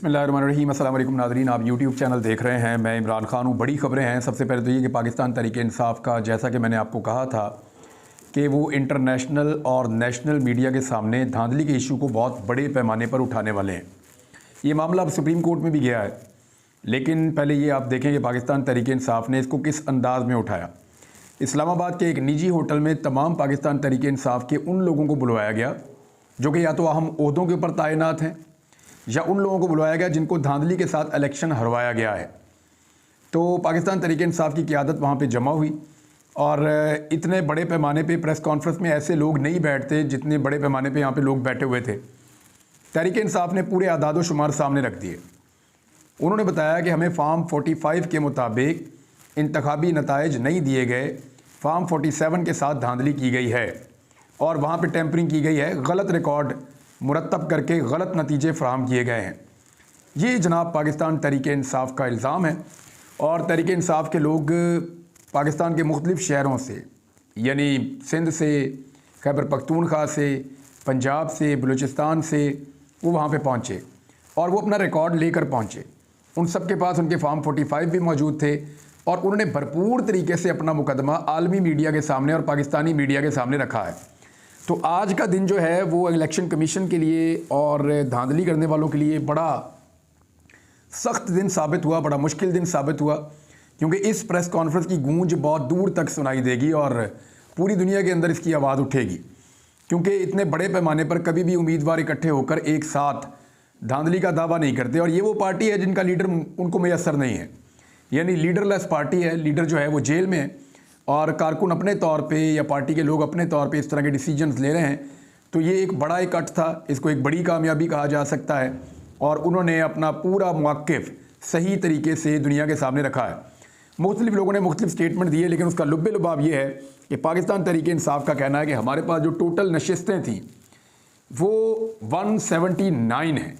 बिस्मिल्लाहिर्रहमानिर्रहीम। अस्सलाम वालेकुम नाज़रीन, आप यूट्यूब चैनल देख रहे हैं। मैं इमरान खान हूँ। बड़ी खबरें हैं। सबसे पहले तो ये कि पाकिस्तान तहरीक इंसाफ का, जैसा कि मैंने आपको कहा था कि वो इंटरनेशनल और नेशनल मीडिया के सामने धांधली के इशू को बहुत बड़े पैमाने पर उठाने वाले हैं। ये मामला अब सुप्रीम कोर्ट में भी गया है, लेकिन पहले ये आप देखें कि पाकिस्तान तहरीक इंसाफ ने इसको किस अंदाज में उठाया। इस्लामाबाद के एक निजी होटल में तमाम पाकिस्तान तहरीक इंसाफ के उन लोगों को बुलवाया गया जो कि या तो अहम ओहदों के ऊपर तैनात हैं, या उन लोगों को बुलवाया गया जिनको धांधली के साथ इलेक्शन हरवाया गया है। तो पाकिस्तान तहरीक इंसाफ की क़यादत वहाँ पे जमा हुई, और इतने बड़े पैमाने पे प्रेस कॉन्फ्रेंस में ऐसे लोग नहीं बैठते जितने बड़े पैमाने पे यहाँ पे लोग बैठे हुए थे। तहरीक इंसाफ ने पूरे आदाद व शुमार सामने रख दिए। उन्होंने बताया कि हमें फार्म 45 के मुताबिक इंतखाबी नताइज नहीं दिए गए, फार्म 47 के साथ धांधली की गई है और वहाँ पर टेम्परिंग की गई है, गलत रिकॉर्ड मुरतब करके गलत नतीजे फ़राहम किए गए हैं। ये जनाब पाकिस्तान तहरीक इंसाफ का इल्ज़ाम है। और तहरीक इंसाफ के लोग पाकिस्तान के मुख्तलिफ़ शहरों से, यानी सिंध से, खैबर पख्तूनख्वा से, पंजाब से, बलूचिस्तान से वो वहाँ पे पहुँचे और वो अपना रिकॉर्ड लेकर पहुँचे। उन सब के पास उनके फार्म 45 भी मौजूद थे और उन्होंने भरपूर तरीके से अपना मुकदमा आलमी मीडिया के सामने और पाकिस्तानी मीडिया के सामने रखा है। तो आज का दिन जो है वो इलेक्शन कमीशन के लिए और धांधली करने वालों के लिए बड़ा सख्त दिन साबित हुआ, बड़ा मुश्किल दिन साबित हुआ, क्योंकि इस प्रेस कॉन्फ्रेंस की गूंज बहुत दूर तक सुनाई देगी और पूरी दुनिया के अंदर इसकी आवाज़ उठेगी। क्योंकि इतने बड़े पैमाने पर कभी भी उम्मीदवार इकट्ठे होकर एक साथ धांधली का दावा नहीं करते, और ये वो पार्टी है जिनका लीडर उनको मैसर नहीं है, यानी लीडरलेस पार्टी है। लीडर जो है वो जेल में है और कारकुन अपने तौर पे या पार्टी के लोग अपने तौर पे इस तरह के डिसीजंस ले रहे हैं। तो ये एक बड़ा इकट्ठ था, इसको एक बड़ी कामयाबी कहा जा सकता है, और उन्होंने अपना पूरा मौक़िफ़ सही तरीके से दुनिया के सामने रखा है। मुख्तलिफ़ लोगों ने मुख्तलिफ़ स्टेटमेंट दिए, लेकिन उसका लुब्बे लुबाब ये है कि पाकिस्तान तहरीक इंसाफ का कहना है कि हमारे पास जो टोटल नशिस्तें थीं वो 179 हैं,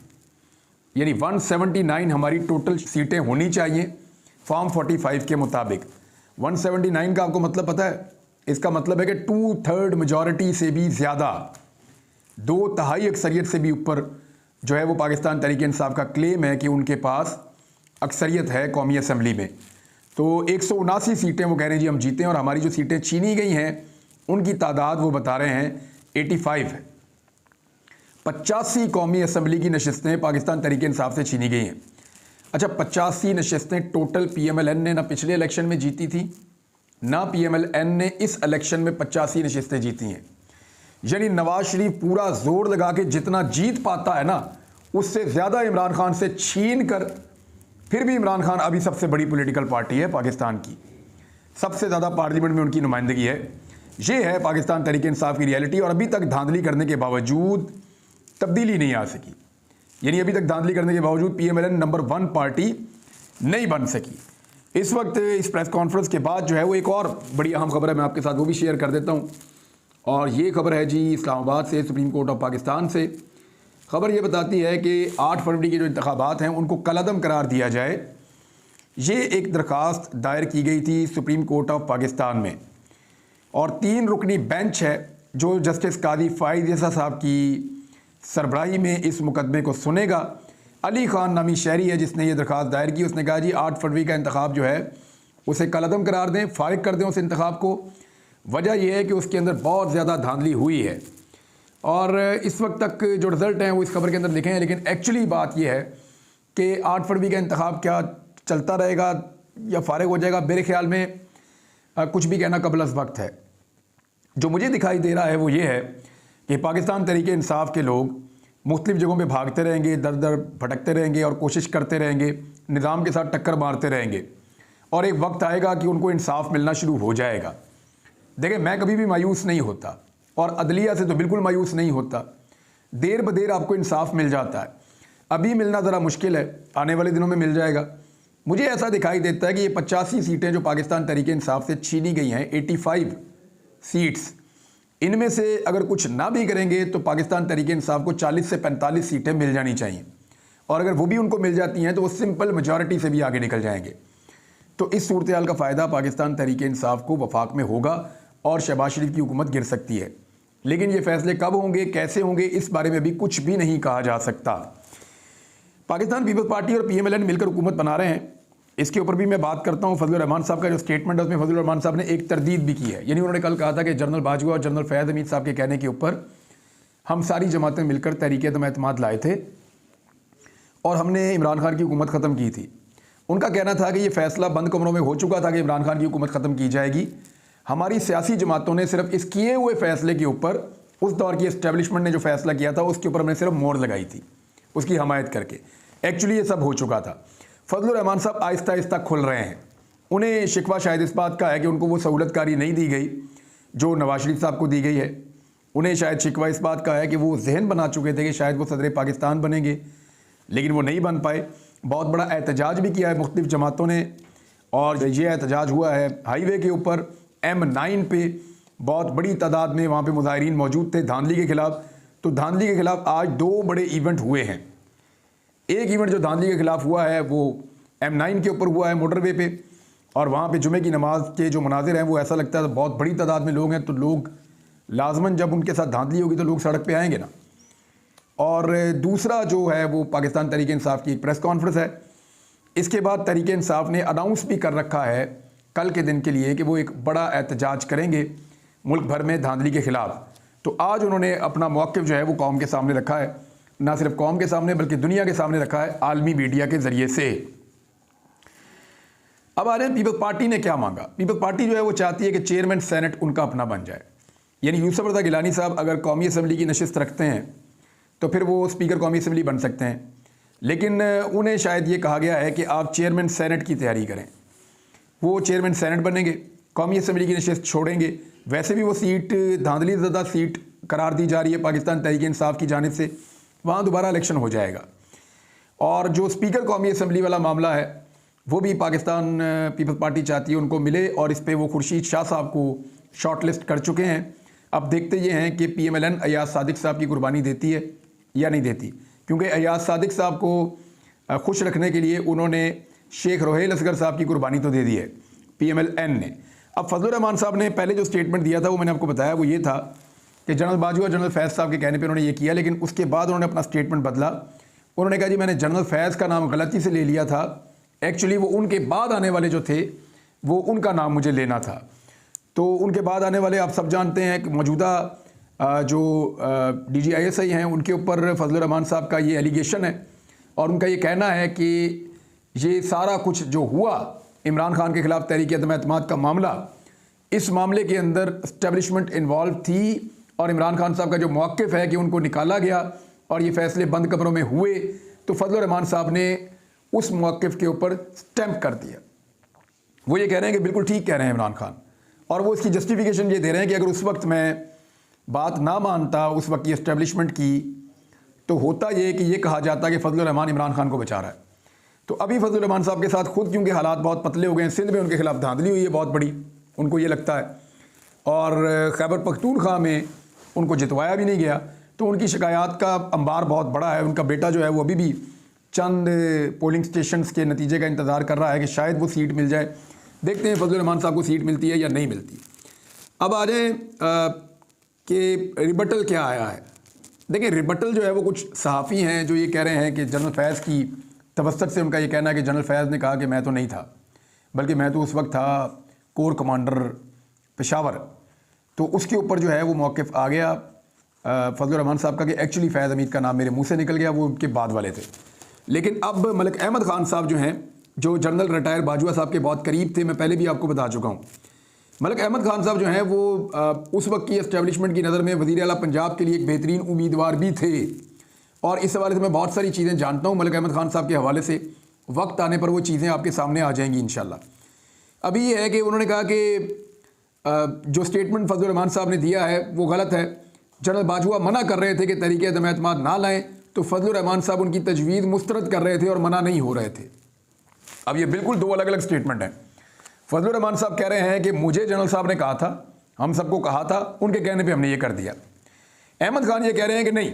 यानी 179 हमारी टोटल सीटें होनी चाहिए फार्म 45 के मुताबिक। 179 का आपको मतलब पता है? इसका मतलब है कि 2/3 मेजॉरिटी से भी ज़्यादा, 2/3 अक्सरियत से भी ऊपर जो है वो पाकिस्तान तहरीक इंसाफ का क्लेम है कि उनके पास अक्सरियत है कौमी असम्बली में। तो 179 सीटें वो कह रहे हैं जी हम जीते हैं, और हमारी जो सीटें छीनी गई हैं उनकी तादाद वो बता रहे हैं 85 है। 85 कौमी असम्बली की नशिस्तें पाकिस्तान तहरीक इंसाफ से छीनी गई हैं। अच्छा, 85 नशिस्तें टोटल PMLN ने ना पिछले इलेक्शन में जीती थी, ना PMLN ने इस इलेक्शन में 85 नशिस्तें जीती हैं। यानी नवाज शरीफ पूरा जोर लगा के जितना जीत पाता है ना, उससे ज़्यादा इमरान खान से छीन कर, फिर भी इमरान खान अभी सबसे बड़ी पॉलिटिकल पार्टी है पाकिस्तान की, सबसे ज़्यादा पार्लियामेंट में उनकी नुमाइंदगी है। ये है पाकिस्तान तहरीक इंसाफ की रियलिटी, और अभी तक धांधली करने के बावजूद तब्दीली नहीं आ सकी। यानी अभी तक धांधली करने के बावजूद PMLN नंबर 1 पार्टी नहीं बन सकी। इस वक्त इस प्रेस कॉन्फ्रेंस के बाद जो है वो एक और बड़ी अहम खबर है, मैं आपके साथ वो भी शेयर कर देता हूँ। और ये खबर है जी इस्लामाबाद से, सुप्रीम कोर्ट ऑफ पाकिस्तान से। खबर ये बताती है कि 8 फरवरी के जो इंतखाबात हैं उनको कलअदम करार दिया जाए। ये एक दरख्वास्त दायर की गई थी सुप्रीम कोर्ट ऑफ पाकिस्तान में, और 3 रुकनी बेंच है जो जस्टिस कादी फ़ाइज़ ईसा साहब की सरबराही में इस मुकदमे को सुनेगा। अली ख़ान नामी शहरी है जिसने ये दरख्वास्त दायर की। उसने कहा जी 8 फरवरी का इंतखाब जो है उसे कलअदम करार दें, फ़ारिग कर दें उस इंतखाब को। वजह यह है कि उसके अंदर बहुत ज़्यादा धांधली हुई है, और इस वक्त तक जो रिज़ल्ट हैं वो इस खबर के अंदर लिखे हैं, लेकिन एक्चुअली बात यह है कि 8 फरवरी का इंतखाब क्या चलता रहेगा या फ़ारिग हो जाएगा, मेरे ख़्याल में कुछ भी कहना कबल अज़ वक्त है। जो मुझे दिखाई दे रहा है वो ये है कि पाकिस्तान तहरीक इंसाफ के लोग मुख्तलिफ़ जगहों पे भागते रहेंगे, दर दर भटकते रहेंगे और कोशिश करते रहेंगे, निज़ाम के साथ टक्कर मारते रहेंगे, और एक वक्त आएगा कि उनको इंसाफ मिलना शुरू हो जाएगा। देखिए, मैं कभी भी मायूस नहीं होता, और अदलिया से तो बिल्कुल मायूस नहीं होता। देर ब देर आपको इंसाफ मिल जाता है। अभी मिलना ज़रा मुश्किल है, आने वाले दिनों में मिल जाएगा। मुझे ऐसा दिखाई देता है कि ये 85 सीटें जो पाकिस्तान तहरीक इंसाफ से छीनी गई हैं, 85 सीट्स, इनमें से अगर कुछ ना भी करेंगे तो पाकिस्तान तहरीक इंसाफ को 40 से 45 सीटें मिल जानी चाहिए, और अगर वो भी उनको मिल जाती हैं तो वो सिंपल मेजॉरिटी से भी आगे निकल जाएंगे। तो इस सूरत हाल का फ़ायदा पाकिस्तान तहरीक इंसाफ को वफाक में होगा और शहबाज शरीफ की हुकूमत गिर सकती है। लेकिन ये फ़ैसले कब होंगे, कैसे होंगे, इस बारे में भी कुछ भी नहीं कहा जा सकता। पाकिस्तान पीपल्स पार्टी और PMLN मिलकर हुकूमत बना रहे हैं, इसके ऊपर भी मैं बात करता हूँ। फजलुर रहमान साहब का जो स्टेटमेंट है उसमें फजलुर रहमान साहब ने एक तरदीद भी की है, यानी उन्होंने कल कहा था कि जनरल बाजवा और जनरल फैज़ हमीद साहब के कहने के ऊपर हम सारी जमातें मिलकर तहरीक-ए-एतमाद लाए थे और हमने इमरान खान की हुकूमत ख़त्म की थी। उनका कहना था कि ये फ़ैसला बंद कमरों में हो चुका था कि इमरान खान की हुकूमत ख़त्म की जाएगी। हमारी सियासी जमातों ने सिर्फ इस किए हुए फ़ैसले के ऊपर, उस दौर की एस्टेब्लिशमेंट ने जो फ़ैसला किया था उसके ऊपर हमने सिर्फ मोहर लगाई थी, उसकी हमायत करके। एक्चुअली ये सब हो चुका था। फजलुर रहमान साहब आहिस्ता आहिस्ता खुल रहे हैं। उन्हें शिकवा शायद इस बात का है कि उनको वो सहूलतकारी नहीं दी गई जो नवाज शरीफ साहब को दी गई है। उन्हें शायद शिकवा इस बात का है कि वो जहन बना चुके थे कि शायद वो सदर पाकिस्तान बनेंगे, लेकिन वो नहीं बन पाए। बहुत बड़ा एहतजाज भी किया है मुख्तलिफ जमातों ने, और ये एहतजाज हुआ है हाईवे के ऊपर M9 पे। बहुत बड़ी तादाद में वहाँ पे मुजाहिरीन मौजूद थे धांधली के ख़िलाफ़। तो धांधली के ख़िलाफ़ आज 2 बड़े इवेंट हुए हैं। एक इवेंट जो धांधली के ख़िलाफ़ हुआ है वो M9 के ऊपर हुआ है मोटरवे पे, और वहाँ पे जुमे की नमाज के जो मनाजिर हैं वो ऐसा लगता है बहुत बड़ी तादाद में लोग हैं, तो लोग लाजमन जब उनके साथ धांधली होगी तो लोग सड़क पे आएंगे ना। और दूसरा जो है वो पाकिस्तान तहरीक इंसाफ की एक प्रेस कॉन्फ्रेंस है। इसके बाद तहरीक इंसाफ ने अनाउंस भी कर रखा है कल के दिन के लिए कि वो एक बड़ा एहतजाज करेंगे मुल्क भर में धांधली के ख़िलाफ़। तो आज उन्होंने अपना मौक़िफ़ जो है वो कौम के सामने रखा है, ना सिर्फ कौम के सामने बल्कि दुनिया के सामने रखा है आलमी मीडिया के ज़रिए से। अब आ रहे हैं पीपल्स पार्टी ने क्या मांगा। पीपल्स पार्टी जो है वो चाहती है कि चेयरमैन सेनेट उनका अपना बन जाए, यानी यूसुफ रज़ा गिलानी साहब अगर कौमी असम्बली की नशिस्त रखते हैं तो फिर वो स्पीकर कौमी असम्बली बन सकते हैं, लेकिन उन्हें शायद ये कहा गया है कि आप चेयरमैन सेनेट की तैयारी करें। वो चेयरमैन सेनेट बनेंगे, कौमी असम्बली की नशिस्त छोड़ेंगे। वैसे भी वो सीट धांधली ज़दा सीट करार दी जा रही है पाकिस्तान तहरीक इंसाफ की जानिब से, वहाँ दोबारा इलेक्शन हो जाएगा। और जो स्पीकर कौमी असम्बली वाला मामला है वो भी पाकिस्तान पीपल्स पार्टी चाहती है उनको मिले, और इस पर वो खुर्शीद शाह साहब को शॉर्ट लिस्ट कर चुके हैं। अब देखते ये हैं कि PMLN अयाज सादिक साहब की कुर्बानी देती है या नहीं देती, क्योंकि अयाज सादिक साहब को खुश रखने के लिए उन्होंने शेख रोहेल असगर साहब की कुर्बानी तो दे दी है PMLN ने। अब फजलुर रहमान साहब ने पहले जो स्टेटमेंट दिया था वो मैंने आपको बताया, वो ये था कि जनरल बाजवा जनरल फैज़ साहब के कहने पे उन्होंने ये किया, लेकिन उसके बाद उन्होंने अपना स्टेटमेंट बदला। उन्होंने कहा जी मैंने जनरल फैज़ का नाम गलती से ले लिया था, एक्चुअली वो उनके बाद आने वाले जो थे वो उनका नाम मुझे लेना था। तो उनके बाद आने वाले आप सब जानते हैं कि मौजूदा जो DGISI हैं उनके ऊपर फजलुर रहमान साहब का ये एलिगेशन है, और उनका ये कहना है कि ये सारा कुछ जो हुआ इमरान खान के ख़िलाफ़ तहरीक-ए-एतमाद का मामला, इस मामले के अंदर इस्टेब्लिशमेंट इन्वॉल्व थी, और इमरान खान साहब का जो मौक़िफ़ है कि उनको निकाला गया और ये फ़ैसले बंद कमरों में हुए, तो फजलुर रहमान साहब ने उस मौक़िफ़ के ऊपर स्टैंप कर दिया। वो ये कह रहे हैं कि बिल्कुल ठीक कह रहे हैं इमरान खान, और वो इसकी जस्टिफिकेशन ये दे रहे हैं कि अगर उस वक्त मैं बात ना मानता उस वक्त की एस्टेब्लिशमेंट की, तो होता ये कि ये कहा जाता कि फजलुर रहमान इमरान खान को बचा रहा है। तो अभी फजलुर रहमान साहब के साथ खुद क्योंकि हालात बहुत पतले हो गए हैं, सिंध में उनके खिलाफ धांधली हुई है बहुत बड़ी, उनको ये लगता है, और खैबर पख्तूनख्वा में उनको जितवाया भी नहीं गया, तो उनकी शिकायत का अंबार बहुत बड़ा है। उनका बेटा जो है वो अभी भी चंद पोलिंग स्टेशंस के नतीजे का इंतज़ार कर रहा है कि शायद वो सीट मिल जाए। देखते हैं फजलुर रहमान साहब को सीट मिलती है या नहीं मिलती। अब आ जाए कि रिबटल क्या आया है। देखिए रिबटल जो है वो कुछ सहाफ़ी हैं जो ये कह रहे हैं कि जनरल फैज़ की तवस्सुत से उनका ये कहना है कि जनरल फैज़ ने कहा कि मैं तो नहीं था, बल्कि मैं तो उस वक्त था कोर कमांडर पेशावर। तो उसके ऊपर जो है वो मौक़िफ़ आ गया फजलुर रहमान साहब का कि एक्चुअली फैज़ हमीद का नाम मेरे मुंह से निकल गया, वो उनके बाद वाले थे। लेकिन अब मलिक अहमद ख़ान साहब जो हैं, जो जनरल रिटायर बाजवा साहब के बहुत करीब थे, मैं पहले भी आपको बता चुका हूँ। मलिक अहमद ख़ान साहब जो हैं वो उस वक्त की एस्टेब्लिशमेंट की नज़र में वज़ीर आला पंजाब के लिए एक बेहतरीन उम्मीदवार भी थे, और इस हवाले से मैं बहुत सारी चीज़ें जानता हूँ मलिक अहमद ख़ान साहब के हवाले से। वक्त आने पर वो चीज़ें आपके सामने आ जाएंगी इंशाल्लाह। अभी ये है कि उन्होंने कहा कि जो स्टेटमेंट फजलुर रहमान साहब ने दिया है वो गलत है। जनरल बाजवा मना कर रहे थे कि तहरीक-ए-एतमाद ना लाएं, तो फजलुर रहमान साहब उनकी तजवीज़ मुस्तरद कर रहे थे और मना नहीं हो रहे थे। अब ये बिल्कुल 2 अलग अलग स्टेटमेंट हैं। फजलुर रहमान साहब कह रहे हैं कि मुझे जनरल साहब ने कहा था, हम सबको कहा था, उनके कहने पे हमने ये कर दिया। अहमद खान ये कह रहे हैं कि नहीं,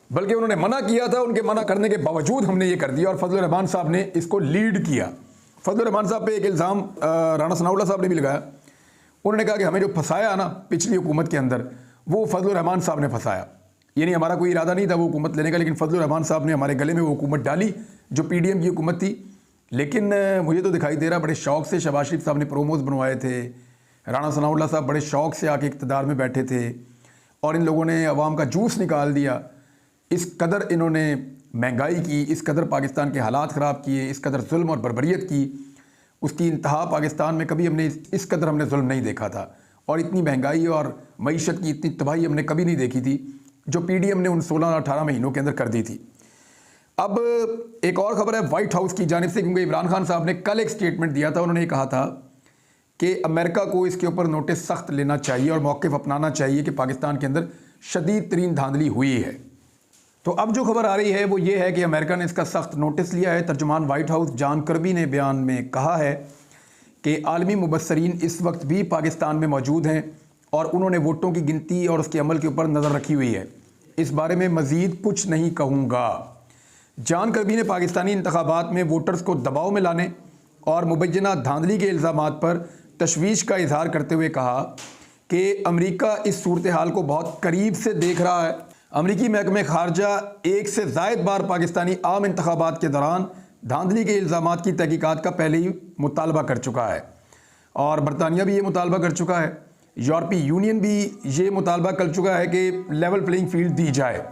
बल्कि उन्होंने मना किया था, उनके मना करने के बावजूद हमने ये कर दिया, और फजलुर रहमान साहब ने इसको लीड किया। फजलुर रहमान साहब पे एक इल्ज़ाम राना सनाउल्लाह साहब ने भी लगाया। उन्होंने कहा कि हमें जो फंसाया ना पिछली हुकूमत के अंदर, वो फजलुर रहमान साहब ने फंसाया। यानी हमारा कोई इरादा नहीं था वो हुकूमत लेने का, लेकिन फजलुर रहमान साहब ने हमारे गले में वो हुकूमत डाली जो पीडीएम की हुकूमत थी। लेकिन मुझे तो दिखाई दे रहा बड़े शौक से शहबाज शरीफ साहब ने प्रोमोज बनवाए थे, राणा सनाउल्लाह साहब बड़े शौक से आके इक़्तिदार में बैठे थे और इन लोगों ने अवाम का जूस निकाल दिया। इस कदर इन्होंने महंगाई की, इस कदर पाकिस्तान के हालात ख़राब किए, इस कदर जुल्म और बर्बरियत की, उसकी इंतहा पाकिस्तान में कभी हमने इस कदर हमने जुल्म नहीं देखा था और इतनी महंगाई और मईशत की इतनी तबाही हमने कभी नहीं देखी थी जो पीडीएम ने उन 16-18 महीनों के अंदर कर दी थी। अब एक और ख़बर है वाइट हाउस की जानिब से, क्योंकि इमरान खान साहब ने कल एक स्टेटमेंट दिया था। उन्होंने कहा था कि अमेरिका को इसके ऊपर नोटिस सख्त लेना चाहिए और मौक़िफ़ अपनाना चाहिए कि पाकिस्तान के अंदर शदीद तरीन धांधली हुई है। तो अब जो खबर आ रही है वो ये है कि अमेरिका ने इसका सख्त नोटिस लिया है। तर्जुमान वाइट हाउस जॉन कर्बी ने बयान में कहा है कि आलमी मुबस्सरीन इस वक्त भी पाकिस्तान में मौजूद हैं और उन्होंने वोटों की गिनती और उसके अमल के ऊपर नज़र रखी हुई है। इस बारे में मज़ीद कुछ नहीं कहूँगा। जॉन कर्बी ने पाकिस्तानी इंतखाबात में वोटर्स को दबाव में लाने और मुबैना धांधली के इल्ज़ामात पर तशवीश का इजहार करते हुए कहा कि अमेरिका इस सूरत हाल को बहुत करीब से देख रहा है। अमरीकी महकमे खारजा एक से ज़ायद बार पाकिस्तानी आम इंतखाबात के दौरान धांधली के इल्ज़ामात की तहकीकात का पहले ही मुतालबा कर चुका है और बरतानिया भी ये मुतालबा कर चुका है। यूरोपीय यूनियन भी ये मुतालबा कर चुका है कि लेवल प्लेइंग फील्ड दी जाए।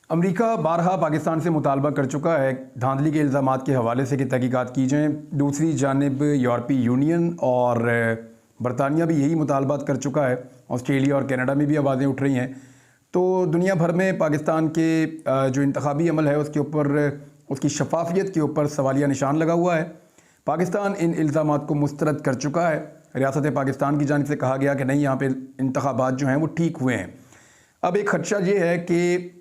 अमेरिका बारहा पाकिस्तान से मुतालबा कर चुका है धांधली के इल्ज़ामात के हवाले से कि तहकीकात की जाएँ। दूसरी जानिब यूरोपीय यूनियन और बरतानिया भी यही मुतालबात कर चुका है। ऑस्ट्रेलिया और कनाडा में भी आवाज़ें उठ रही हैं। तो दुनिया भर में पाकिस्तान के जो इंतखाबी अमल है उसके ऊपर, उसकी शफाफियत के ऊपर सवालिया निशान लगा हुआ है। पाकिस्तान इन इल्ज़ामात को मुस्तरद कर चुका है। रियासत पाकिस्तान की जानिब से कहा गया कि नहीं, यहाँ पे इंतखाबात जो हैं वो ठीक हुए हैं। अब एक खदशा ये है कि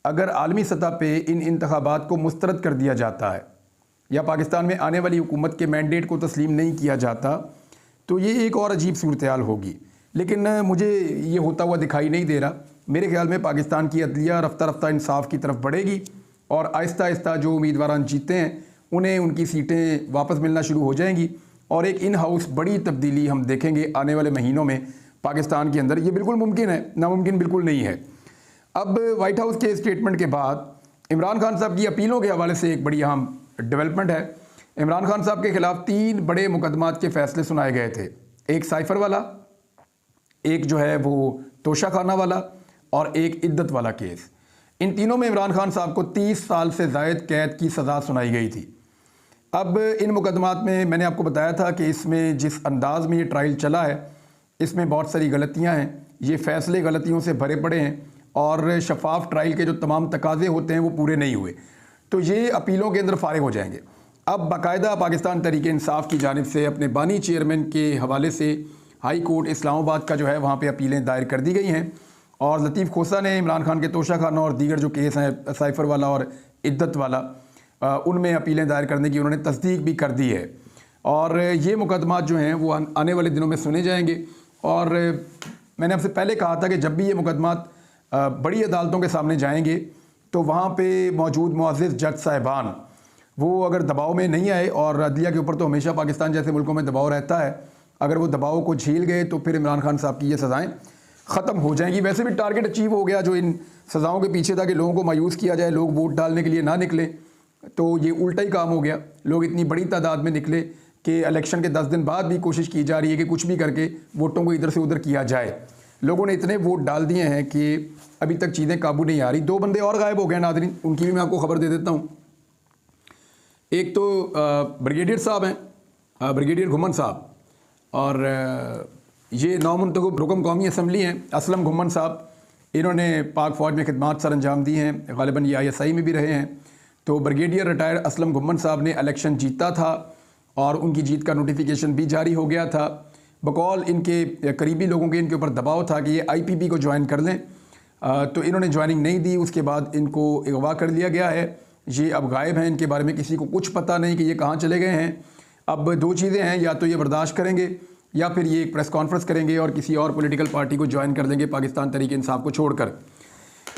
अगर आलमी सतह पे इन इंतखाबात को मुस्तरद कर दिया जाता है या पाकिस्तान में आने वाली हुकूमत के मैंडेट को तस्लीम नहीं किया जाता तो ये एक और अजीब सूरत हाल होगी। लेकिन मुझे ये होता हुआ दिखाई नहीं दे रहा। मेरे ख्याल में पाकिस्तान की अदलिया रफ्ता रफ्ता इंसाफ की तरफ बढ़ेगी और आहिस्ता आहिस्ता जो उम्मीदवार जीते हैं उन्हें उनकी सीटें वापस मिलना शुरू हो जाएंगी और एक इन हाउस बड़ी तब्दीली हम देखेंगे आने वाले महीनों में पाकिस्तान के अंदर। ये बिल्कुल मुमकिन है, नामुमकिन बिल्कुल नहीं है। अब वाइट हाउस के स्टेटमेंट के बाद इमरान खान साहब की अपीलों के हवाले से एक बड़ी अहम डेवलपमेंट है। इमरान खान साहब के खिलाफ 3 बड़े मुकदमात के फैसले सुनाए गए थे। एक साइफर वाला, एक जो है वो तोशाखाना वाला और एक इद्दत वाला केस। इन तीनों में इमरान खान साहब को 30 साल से ज़ायद कैद की सज़ा सुनाई गई थी। अब इन मुकदमात में मैंने आपको बताया था कि इसमें जिस अंदाज़ में ये ट्रायल चला है इसमें बहुत सारी गलतियां हैं। ये फ़ैसले गलतियों से भरे पड़े हैं और शफाफ ट्रायल के जो तमाम तकाज़े होते हैं वो पूरे नहीं हुए। तो ये अपीलों के अंदर फारिग हो जाएंगे। अब बाकायदा पाकिस्तान तहरीक इंसाफ की जानिब से अपने बानी चेयरमैन के हवाले से हाई कोर्ट इस्लामाबाद का जो है वहाँ पर अपीलें दायर कर दी गई हैं और लतीफ़ खोसा ने इमरान खान के तोशाखाना और दीगर जो केस हैं साइफर वाला और इद्दत वाला, उनमें अपीलें दायर करने की उन्होंने तस्दीक भी कर दी है और ये मुकदमात जो हैं वो आने वाले दिनों में सुने जाएंगे। और मैंने आपसे पहले कहा था कि जब भी ये मुकदमात बड़ी अदालतों के सामने जाएंगे तो वहाँ पे मौजूद मुअज़्ज़िज़ जज साहिबान वो अगर दबाव में नहीं आए, और अदलिया के ऊपर तो हमेशा पाकिस्तान जैसे मुल्कों में दबाव रहता है, अगर वो दबाव को झेल गए तो फिर इमरान खान साहब की ये सज़ाएँ ख़त्म हो जाएंगी। वैसे भी टारगेट अचीव हो गया जो इन सज़ाओं के पीछे था कि लोगों को मायूस किया जाए, लोग वोट डालने के लिए ना निकले, तो ये उल्टा ही काम हो गया। लोग इतनी बड़ी तादाद में निकले कि इलेक्शन के 10 दिन बाद भी कोशिश की जा रही है कि कुछ भी करके वोटों को इधर से उधर किया जाए। लोगों ने इतने वोट डाल दिए हैं कि अभी तक चीज़ें काबू नहीं आ रही। 2 बंदे और गायब हो गए नाज़रीन, उनकी भी मैं आपको खबर दे देता हूँ। एक तो ब्रिगेडियर साहब हैं, ब्रिगेडियर घुमन साहब, और ये नौमुंतखब रुकन कौमी असम्बली हैं असलम घुमन साहब। इन्होंने पाक फ़ौज में खिदमात सर अंजाम दी हैं, ग़ालिबन ये ISI में भी रहे हैं। तो ब्रिगेडियर रिटायर्ड असलम घुमन साहब ने इलेक्शन जीता था और उनकी जीत का नोटिफिकेशन भी जारी हो गया था। बकौल इनके करीबी लोगों के इनके ऊपर दबाव था कि ये IPP को ज्वाइन कर लें, तो इन्होंने ज्वाइनिंग नहीं दी। उसके बाद इनको अगवा कर लिया गया है। ये अब गायब हैं, इनके बारे में किसी को कुछ पता नहीं कि ये कहाँ चले गए हैं। अब 2 चीज़ें हैं, या तो ये बर्दाश्त करेंगे या फिर ये एक प्रेस कॉन्फ्रेंस करेंगे और किसी और पॉलिटिकल पार्टी को ज्वाइन कर देंगे पाकिस्तान तहरीक इंसाफ को छोड़कर।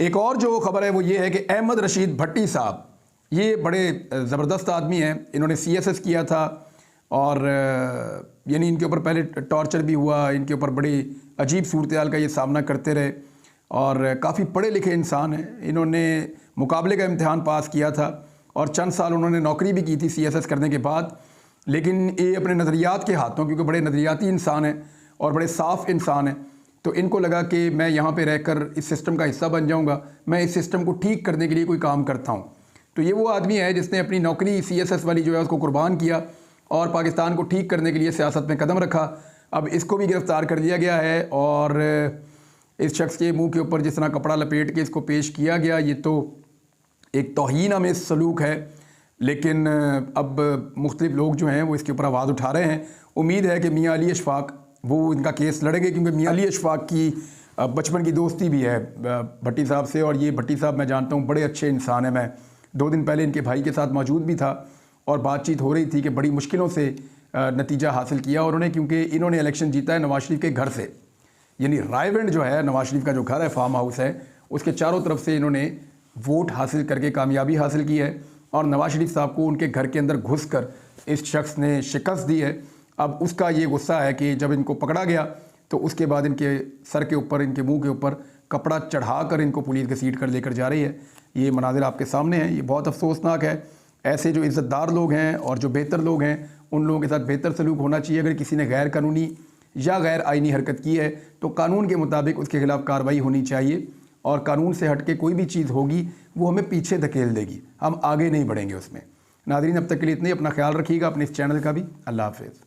एक और जो खबर है वो ये है कि अहमद रशीद भट्टी साहब, ये बड़े ज़बरदस्त आदमी हैं। इन्होंने CSS किया था और यानी इनके ऊपर पहले टॉर्चर भी हुआ, इनके ऊपर बड़ी अजीब सूरत हाल का ये सामना करते रहे और काफ़ी पढ़े लिखे इंसान हैं। इन्होंने मुकाबले का इम्तिहान पास किया था और चंद साल उन्होंने नौकरी भी की थी CSS करने के बाद। लेकिन ये अपने नज़रियात के हाथों, क्योंकि बड़े नज़रियाती इंसान हैं और बड़े साफ़ इंसान हैं, तो इनको लगा कि मैं यहाँ पे रहकर इस सिस्टम का हिस्सा बन जाऊँगा, मैं इस सिस्टम को ठीक करने के लिए कोई काम करता हूँ। तो ये वो आदमी है जिसने अपनी नौकरी CSS वाली जो है उसको कुर्बान किया और पाकिस्तान को ठीक करने के लिए सियासत में कदम रखा। अब इसको भी गिरफ़्तार कर लिया गया है और इस शख्स के मुंह के ऊपर जिस तरह कपड़ा लपेट के इसको पेश किया गया, ये तो एक तौहीन आमेज़ सलूक है। लेकिन अब मुख्तलिफ लोग जो हैं वो इसके ऊपर आवाज़ उठा रहे हैं। उम्मीद है कि मियाँ अली अशफाक वो इनका केस लड़ेंगे, क्योंकि मियाँ अली अशफाक की बचपन की दोस्ती भी है भट्टी साहब से, और ये भट्टी साहब मैं जानता हूँ बड़े अच्छे इंसान हैं। मैं 2 दिन पहले इनके भाई के साथ मौजूद भी था और बातचीत हो रही थी कि बड़ी मुश्किलों से नतीजा हासिल किया उन्होंने, क्योंकि इन्होंने इलेक्शन जीता है नवाज शरीफ के घर से। यानी रायविंड जो है नवाज शरीफ का जो घर है, फार्म हाउस है, उसके चारों तरफ से इन्होंने वोट हासिल करके कामयाबी हासिल की है और नवाज शरीफ साहब को उनके घर के अंदर घुसकर इस शख्स ने शिकस्त दी है। अब उसका ये गुस्सा है कि जब इनको पकड़ा गया तो उसके बाद इनके सर के ऊपर, इनके मुंह के ऊपर कपड़ा चढ़ाकर इनको पुलिस घसीट कर लेकर जा रही है। ये मनाजिर आपके सामने हैं। ये बहुत अफसोसनाक है। ऐसे जो इज़्ज़तदार लोग हैं और जो बेहतर लोग हैं उन लोगों के साथ बेहतर सलूक होना चाहिए। अगर किसी ने गैर कानूनी या गैर आइनी हरकत की है तो कानून के मुताबिक उसके ख़िलाफ़ कार्रवाई होनी चाहिए, और कानून से हट के कोई भी चीज़ होगी वो हमें पीछे धकेल देगी, हम आगे नहीं बढ़ेंगे उसमें। नाज़रीन, अब तक के लिए इतने। अपना ख्याल रखिएगा, अपने इस चैनल का भी। अल्लाह हाफ़िज़।